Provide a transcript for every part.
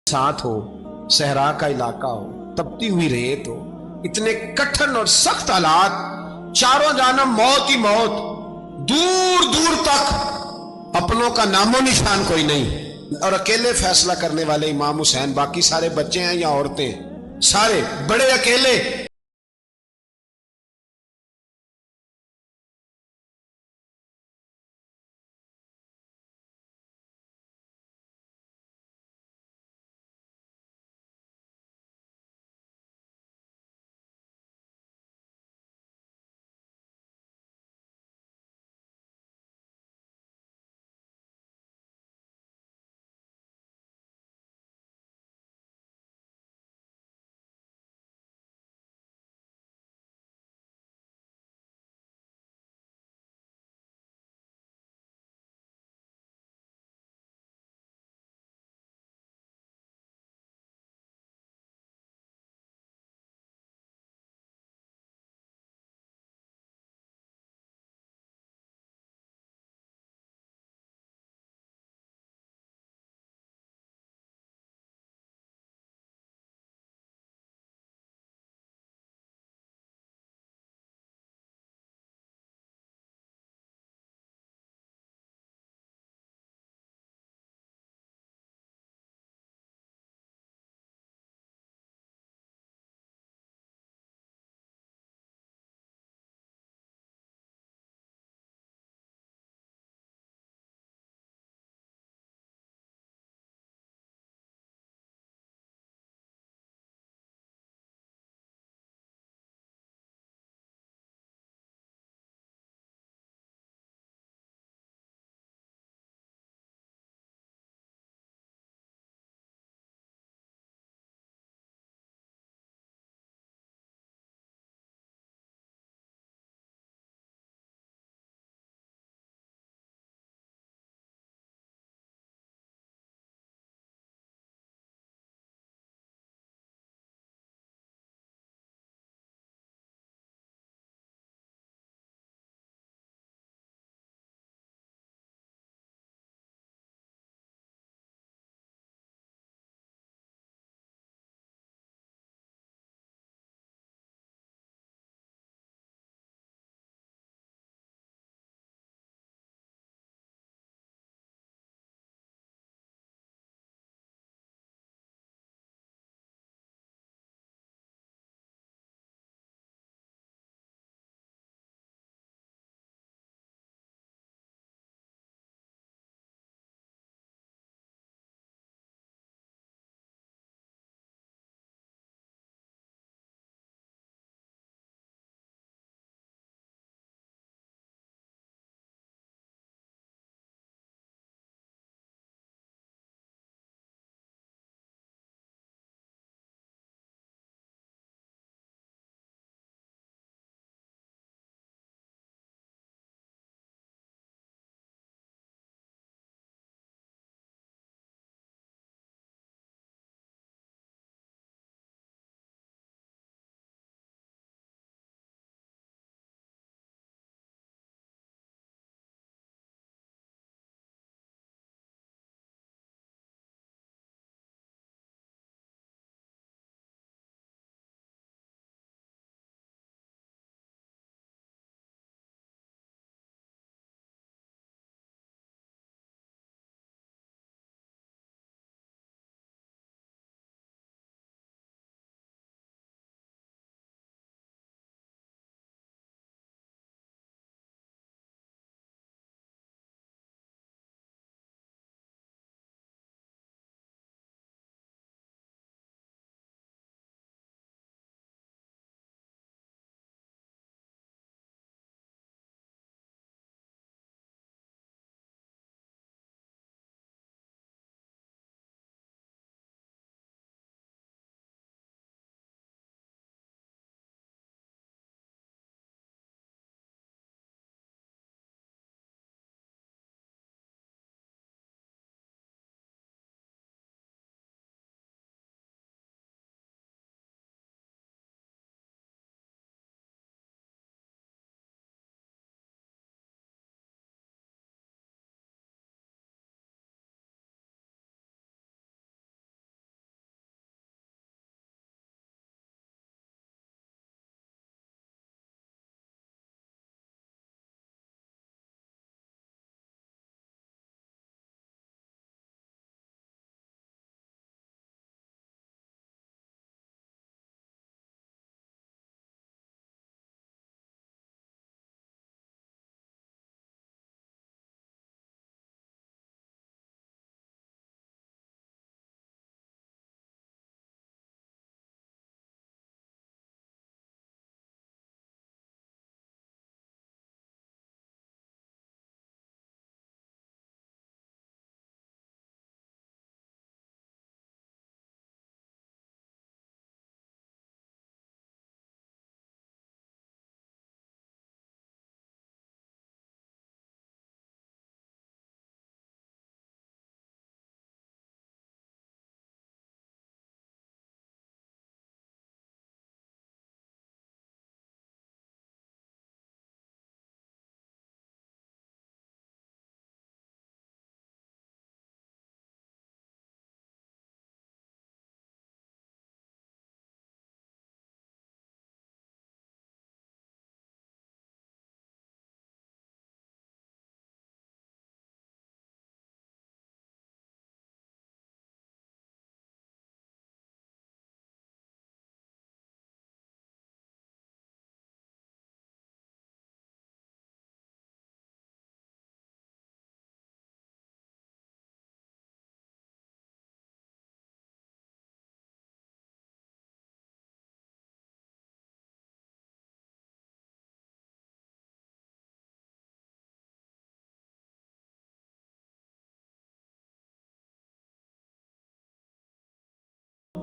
साथ हो, सहरा का इलाका हो, तपती हुई रेत हो, इतने कठिन और सख्त हालात, चारों जानब मौत ही मौत, दूर दूर तक अपनों का नामो निशान कोई नहीं, और अकेले फैसला करने वाले इमाम हुसैन, बाकी सारे बच्चे हैं या औरतें, सारे बड़े अकेले।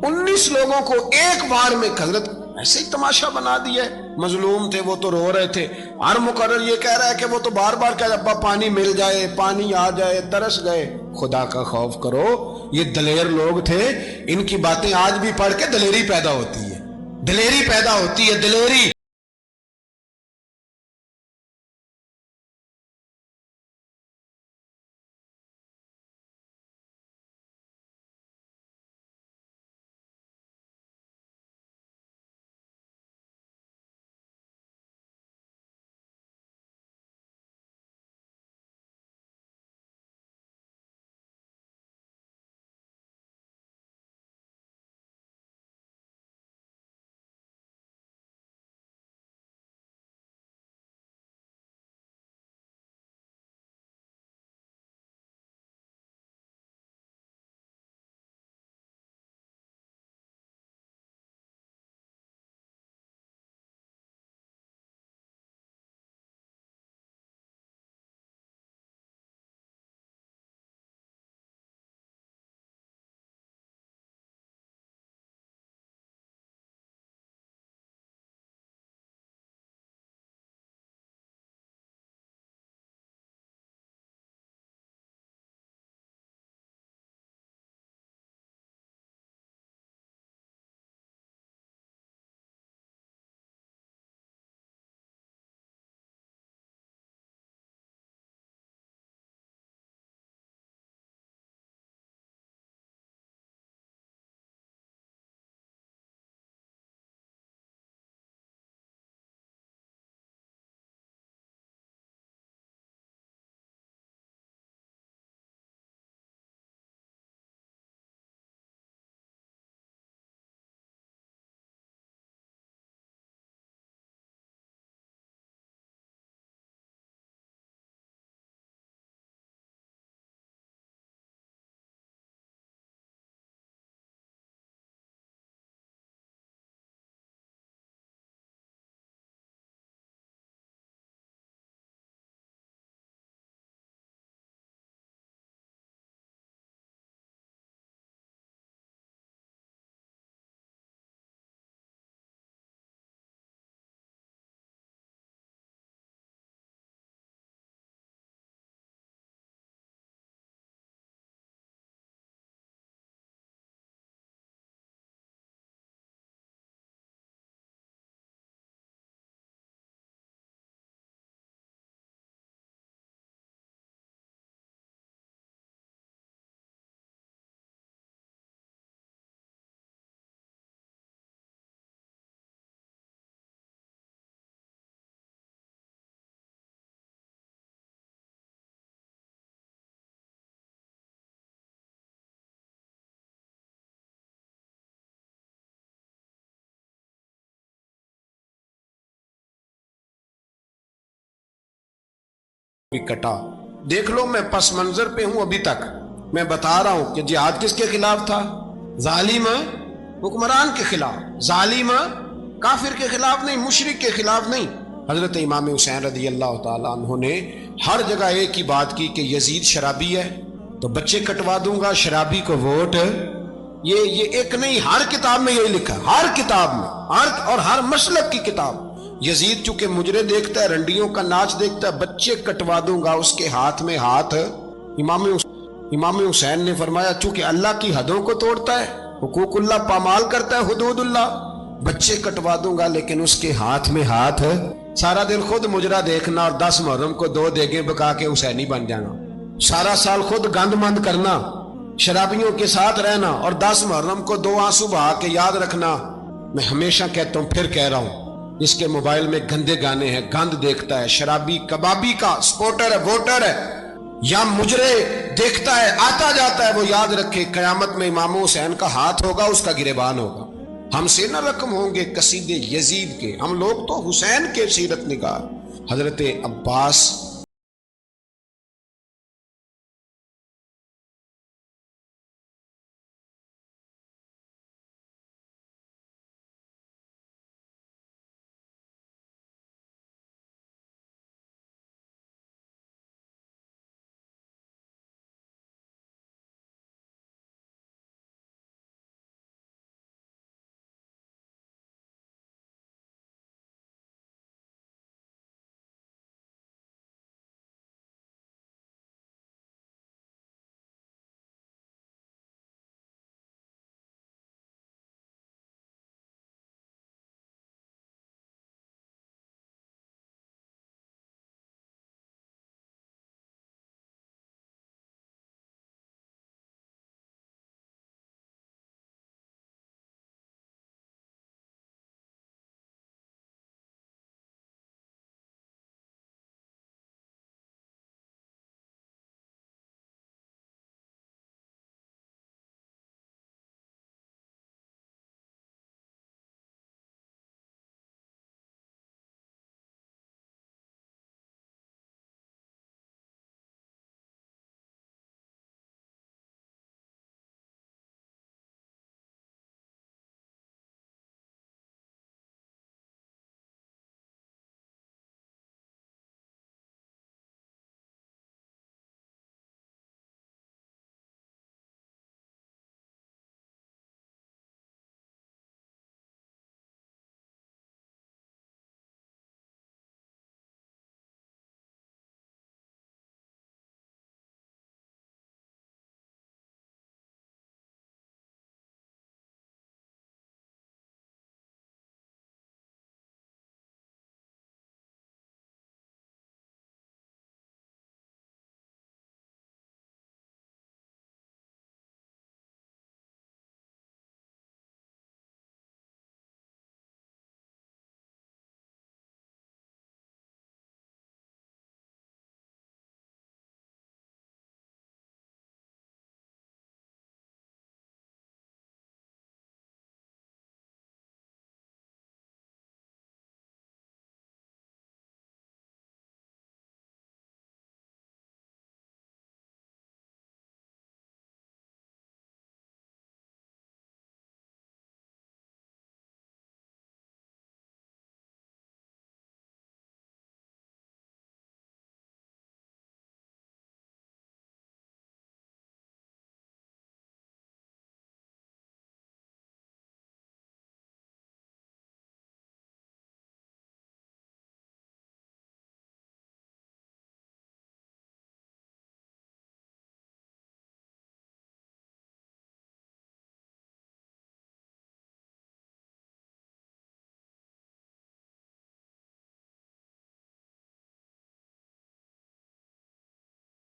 19 लोगों को एक बार में हजरत ऐसे ही तमाशा बना दिया। मजलूम थे वो तो रो रहे थे, हर मुकर्रर ये कह रहा है कि वो तो बार बार कह अब्बा पानी मिल जाए, पानी आ जाए, तरस गए। खुदा का खौफ करो, ये दलेर लोग थे, इनकी बातें आज भी पढ़ के दलेरी पैदा होती है, दलेरी पैदा होती है, दलेरी। भी कटा। देख लो मैं पस मंजर पे हूं अभी तक, मैं बता रहा हूं कि जिहाद किसके खिलाफ था? जालिम हुक्मरान के खिलाफ, जालिम काफिर के खिलाफ नहीं, मुशरिक के खिलाफ नहीं। हजरत इमाम हुसैन रदी अल्लाह तआला अन्हु ने हर जगह एक ही बात की कि यजीद शराबी है तो बच्चे कटवा दूंगा, शराबी को वोट। ये एक नहीं, हर किताब में यही लिखा, हर किताब में, हर और हर मसलब की किताब। यजीद चूंकि मुजरे देखता है, रंडियों का नाच देखता है, बच्चे कटवा दूंगा, उसके हाथ में हाथ। इमाम हुसैन ने फरमाया चूंकि अल्लाह की हदों को तोड़ता है, हुकूकुल्लाह पामाल करता है, हुदूदुल्लाह, बच्चे कटवा दूंगा लेकिन उसके हाथ में हाथ। सारा दिन खुद मुजरा देखना और 10 मुहर्रम को 2 देगे पका के हुसैनी बन जाना, सारा साल खुद गंदमंद करना, शराबियों के साथ रहना और 10 मुहर्रम को 2 आंसू बहा के याद रखना। मैं हमेशा कहता हूं, फिर कह रहा हूं, इसके मोबाइल में गंदे गाने हैं, गंद देखता है, शराबी कबाबी का सपोर्टर है, वोटर है, या मुजरे देखता है, आता जाता है, वो याद रखे कयामत में इमाम हुसैन का हाथ होगा, उसका गिरेबान होगा। हमसे न रकम होंगे कसीदे यजीद के, हम लोग तो हुसैन के सीरत निगार। हजरत अब्बास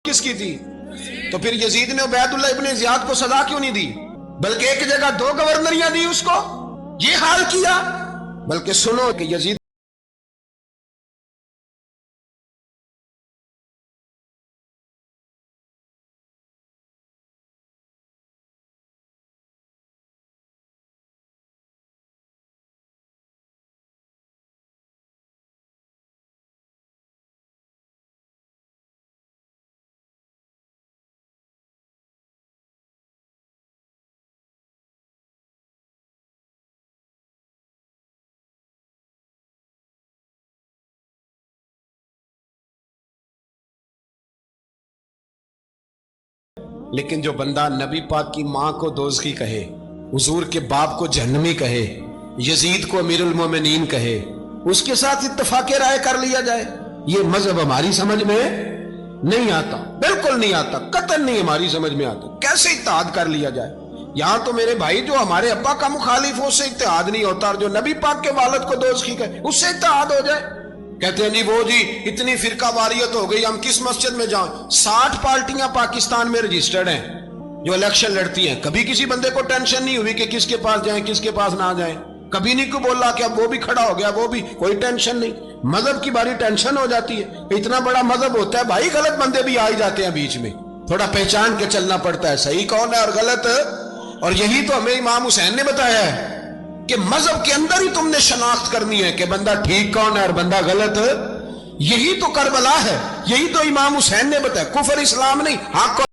किसकी थी? तो फिर यजीद ने उबैदुल्लाह इब्ने ज़ियाद को सजा क्यों नहीं दी, बल्कि एक जगह 2 गवर्नरियां दी उसको, ये हाल किया? बल्कि सुनो कि यजीद लेकिन जो बंदा नबी पाक की मां को दोज़खी कहे, हुजूर के बाप को जहन्नमी कहे, यजीद को अमीरुल मोमिनीन कहे, उसके साथ इत्तफाक़े राय कर लिया जाए, ये मजहब हमारी समझ में नहीं आता, बिल्कुल नहीं आता, कतई नहीं हमारी समझ में आता। कैसे इत्तेहाद कर लिया जाए? यहां तो मेरे भाई जो हमारे अब्बा का मुखालिफ हो उससे इत्तेहाद नहीं होता, और जो नबी पाक के वालिद को दोज़खी कहे उससे इत्तेहाद हो जाए। कहते हैं नहीं वो जी इतनी फिरका वारियत हो गई, हम किस मस्जिद में जाएं? 60 पार्टियां पाकिस्तान में रजिस्टर्ड हैं जो इलेक्शन लड़ती हैं। कभी किसी बंदे को टेंशन नहीं हुई कि किसके पास जाएं किसके पास ना जाएं, कभी नहीं को बोला कि अब वो भी खड़ा हो गया, वो भी, कोई टेंशन नहीं। मजहब की बारी टेंशन हो जाती है। इतना बड़ा मजहब होता है भाई, गलत बंदे भी आ ही जाते हैं बीच में, थोड़ा पहचान के चलना पड़ता है सही कौन है और गलत। और यही तो हमें इमाम हुसैन ने बताया है कि मजहब के अंदर ही तुमने शनाख्त करनी है कि बंदा ठीक कौन है और बंदा गलत। यही तो करबला है, यही तो इमाम हुसैन ने बताया, कुफर इस्लाम नहीं। हाँ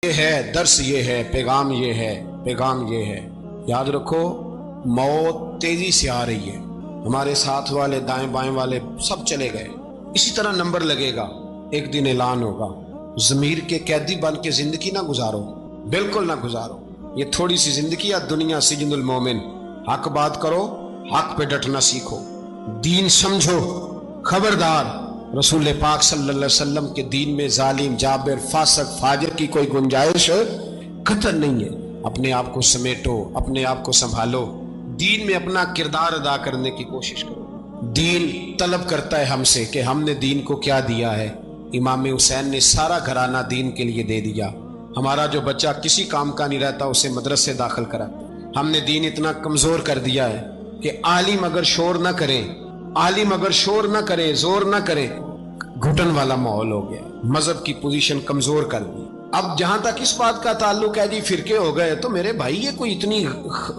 ये है दर्स, ये है पैगाम, ये है पैगाम, ये है। याद रखो मौत तेजी से आ रही है, हमारे साथ वाले दाएं बाएं वाले सब चले गए, इसी तरह नंबर लगेगा, एक दिन ऐलान होगा। ज़मीर के कैदी बन के जिंदगी ना गुजारो, बिल्कुल ना गुजारो। ये थोड़ी सी जिंदगी या दुनिया सिजनुल मोमिन। हक बात करो, हक पे डटना सीखो, दीन समझो, खबरदार रसूल पाक सल्लल्लाहु अलैहि वसल्लम के दीन में जालिम, जाबिर, फासिक, फाजिर की कोई गुंजाइश कतई नहीं है। अपने आप को समेटो, अपने आप को संभालो, दीन में अपना किरदार अदा करने की कोशिश करो। दीन तलब करता है हमसे कि हमने दीन को क्या दिया है। इमाम हुसैन ने सारा घराना दीन के लिए दे दिया। हमारा जो बच्चा किसी काम का नहीं रहता उसे मदरसे दाखिल कराते। हमने दीन इतना कमजोर कर दिया है कि आलिम अगर शोर ना करें, आलिम अगर शोर ना करे, जोर ना करे, घुटन वाला माहौल हो गया, मजहब की पोजीशन कमजोर कर दी। अब जहां तक इस बात का ताल्लुक है जी फिरके हो गए, तो मेरे भाई ये कोई इतनी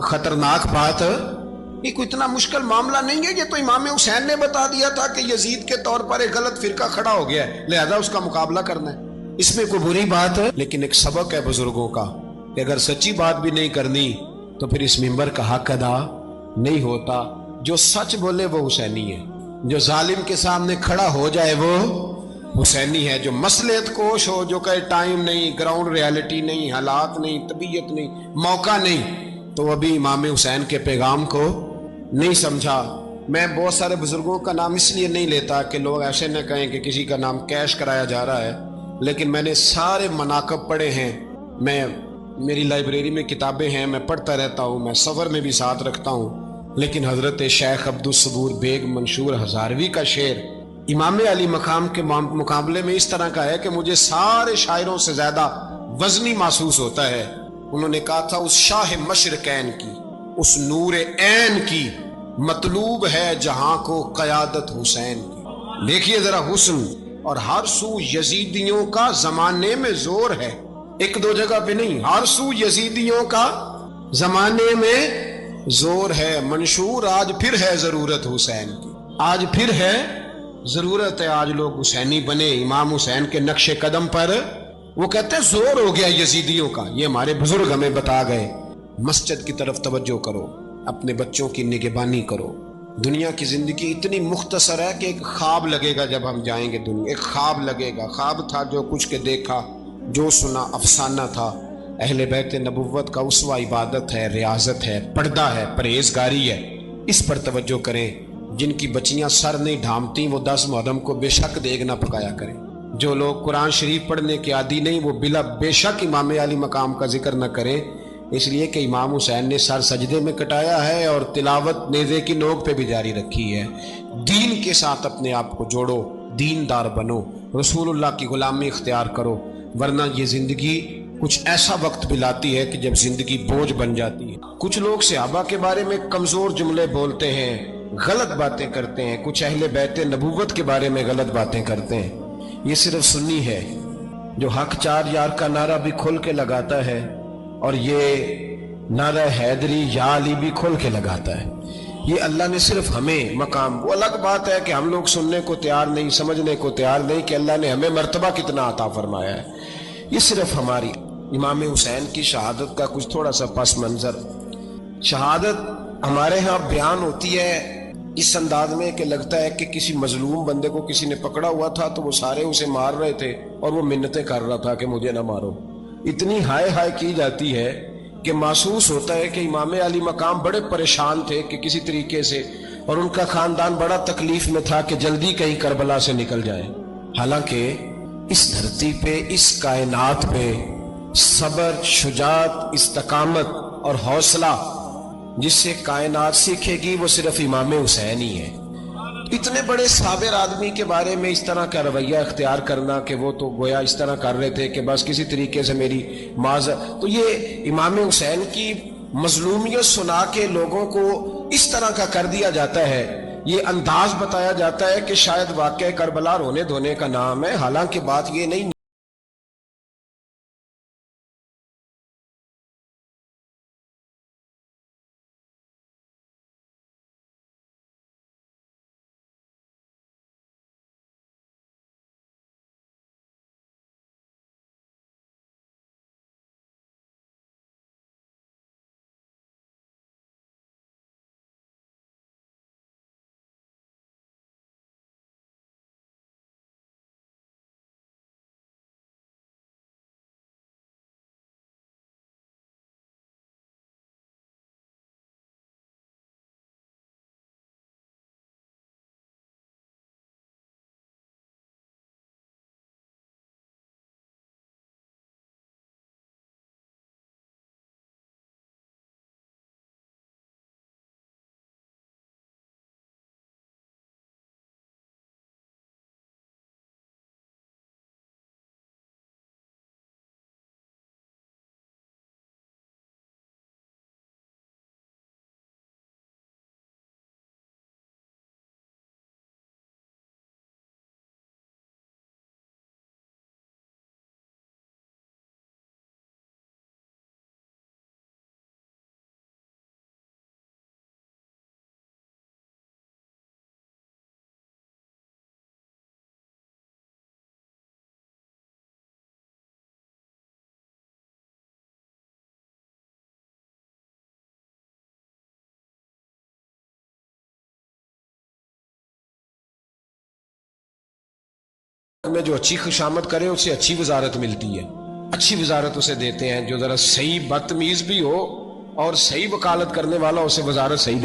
खतरनाक बात है, ये कोई इतना मुश्किल मामला नहीं है। ये तो इमाम हुसैन ने बता दिया था कि यजीद के तौर पर एक गलत फिरका खड़ा हो गया है, लिहाजा उसका मुकाबला करना है। इसमें कोई बुरी बात है, लेकिन एक सबक है बुजुर्गों का कि अगर सच्ची बात भी नहीं करनी तो फिर इस मिंबर का हक अदा नहीं होता। जो सच बोले वो हुसैनी है, जो जालिम के सामने खड़ा हो जाए वो हुसैनी है। जो मसलियत कोश हो, जो कहे टाइम नहीं, ग्राउंड रियलिटी नहीं, हालात नहीं, तबीयत नहीं, मौका नहीं, तो अभी इमाम हुसैन के पैगाम को नहीं समझा। मैं बहुत सारे बुजुर्गों का नाम इसलिए नहीं लेता कि लोग ऐसे न कहें कि किसी का नाम कैश कराया जा रहा है, लेकिन मैंने सारे मनाकब पढ़े हैं। मेरी लाइब्रेरी में किताबें हैं, मैं पढ़ता रहता हूँ, मैं सफ़र में भी साथ रखता हूँ। लेकिन हज़रत शेख अब्दुल सबूर बेग मंशूर हज़ारवी का शेर इमाम अली मकाम के मुकाबले में इस तरह का है कि मुझे सारे शायरों से ज़्यादा वजनी महसूस होता है। उन्होंने कहा था, उस शाह मशरकैन की, उस नूर ऐन की मतलूब है जहां को क़यादत हुसैन की। देखिए जरा हुस्न, और हर सू यजीदियों का जमाने में जोर है। एक दो जगह पे नहीं, हर सू यजीदियों का जमाने में जोर है। मंशूर आज फिर है जरूरत हुसैन की, आज फिर है जरूरत है, आज लोग हुसैनी बने इमाम हुसैन के नक्शे कदम पर। वो कहते हैं जोर हो गया यजीदियों का, ये हमारे बुजुर्ग हमें बता गए। मस्जिद की तरफ तवज्जो करो, अपने बच्चों की निगहबानी करो। दुनिया की जिंदगी इतनी मुख्तसर है कि एक ख्वाब लगेगा जब हम जाएंगे दुनिया, एक ख्वाब लगेगा। ख्वाब था जो कुछ के देखा, जो सुना अफसाना था। अहले बैत नबुव्वत का उसवा इबादत है, रियाजत है, पर्दा है, परहेजगारी है। इस पर तवज्जो करें। जिनकी बच्चियां सर नहीं ढांपती वो 10 मुहर्रम को बेशक देग ना पकाया करें। जो लोग कुरान शरीफ पढ़ने के आदी नहीं वो बिला बेशक इमाम अली मकाम का जिक्र न करें, इसलिए कि इमाम हुसैन ने सर सजदे में कटाया है और तिलावत नेज़े की नोक पे भी जारी रखी है। दीन के साथ अपने आप को जोड़ो, दीनदार बनो, रसूलुल्लाह की गुलामी इख्तियार करो, वरना ये जिंदगी कुछ ऐसा वक्त भी लाती है कि जब जिंदगी बोझ बन जाती है। कुछ लोग सहाबा के बारे में कमजोर जुमले बोलते हैं, गलत बातें करते हैं। कुछ अहले बैत नबूवत के बारे में गलत बातें करते हैं। ये सिर्फ सुन्नी है जो हक चार यार का नारा भी खोल के लगाता है, और ये नारा हैदरी या अली भी खोल के लगाता है। ये अल्लाह ने सिर्फ हमें मकाम, वो अलग बात है कि हम लोग सुनने को तैयार नहीं, समझने को तैयार नहीं कि अल्लाह ने हमें मर्तबा कितना अता फरमाया है। ये सिर्फ हमारी इमाम हुसैन की शहादत का कुछ थोड़ा सा पस मंजर। शहादत हमारे यहाँ बयान होती है इस अंदाज में कि लगता है कि किसी मजलूम बंदे को किसी ने पकड़ा हुआ था तो वो सारे उसे मार रहे थे और वो मिन्नतें कर रहा था कि मुझे ना मारो। इतनी हाय हाय की जाती है कि महसूस होता है कि इमाम अली मकाम बड़े परेशान थे कि किसी तरीके से, और उनका खानदान बड़ा तकलीफ में था कि जल्दी कहीं करबला से निकल जाए। हालांकि इस धरती पे, इस कायनात पे सबर, शुजात, इस्तकामत और हौसला जिससे कायनात सीखेगी वो सिर्फ इमाम हुसैन ही है। इतने बड़े साबिर आदमी के बारे में इस तरह का रवैया इख्तियार करना कि वो तो गोया इस तरह कर रहे थे कि बस किसी तरीके से मेरी माजर, तो ये इमाम हुसैन की मजलूमियत सुना के लोगों को इस तरह का कर दिया जाता है। ये अंदाज बताया जाता है कि शायद वाकई करबला रोने धोने का नाम है, हालांकि बात ये नहीं। में जो अच्छी खुशामद करे उसे अच्छी वजारत मिलती है, अच्छी वजारत उसे देते हैं। जो जरा सही बदतमीज भी हो और सही वकालत करने वाला उसे वजारत सही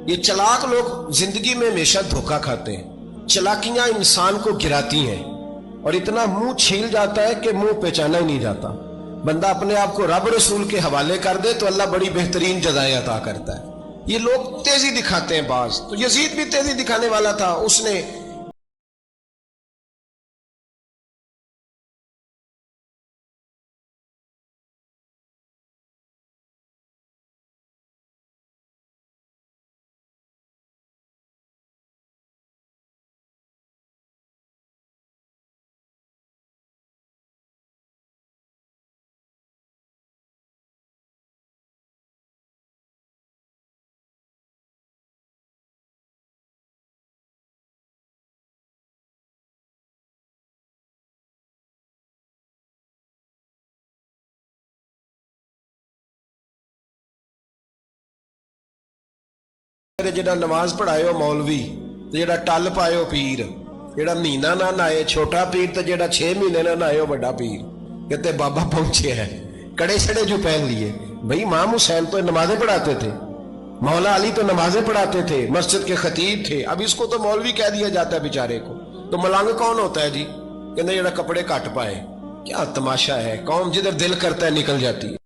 ये चालाक लोग जिंदगी में हमेशा धोखा खाते हैं। चालाकियां इंसान को गिराती हैं और इतना मुंह छील जाता है कि मुंह पहचाना ही नहीं जाता। बंदा अपने आप को रब रसूल के हवाले कर दे तो अल्लाह बड़ी बेहतरीन जज़ाएं अता करता है। ये लोग तेजी दिखाते हैं बाज, तो यजीद भी तेजी दिखाने वाला था। उसने जेड़ा नमाज पढ़ायो मौलवी ते जेड़ा टल पायो पीर, जेड़ा महीना ना नहाए छोटा पीर ते जेड़ा 6 महीने ना नहाए बड़ा पीर। कहते बाबा पहुंचे है, कड़े छड़े जो पहन लिए। भाई इमाम हुसैन तो नमाजें पढ़ाते थे, मौला अली तो नमाजें पढ़ाते थे, मस्जिद के खतीब थे। अब इसको तो मौलवी कह दिया जाता है बेचारे को। तो मलंग कौन होता है जी? कहते जेड़ा कपड़े घट पाए। क्या तमाशा है, कौम जिधर दिल करता है निकल जाती है।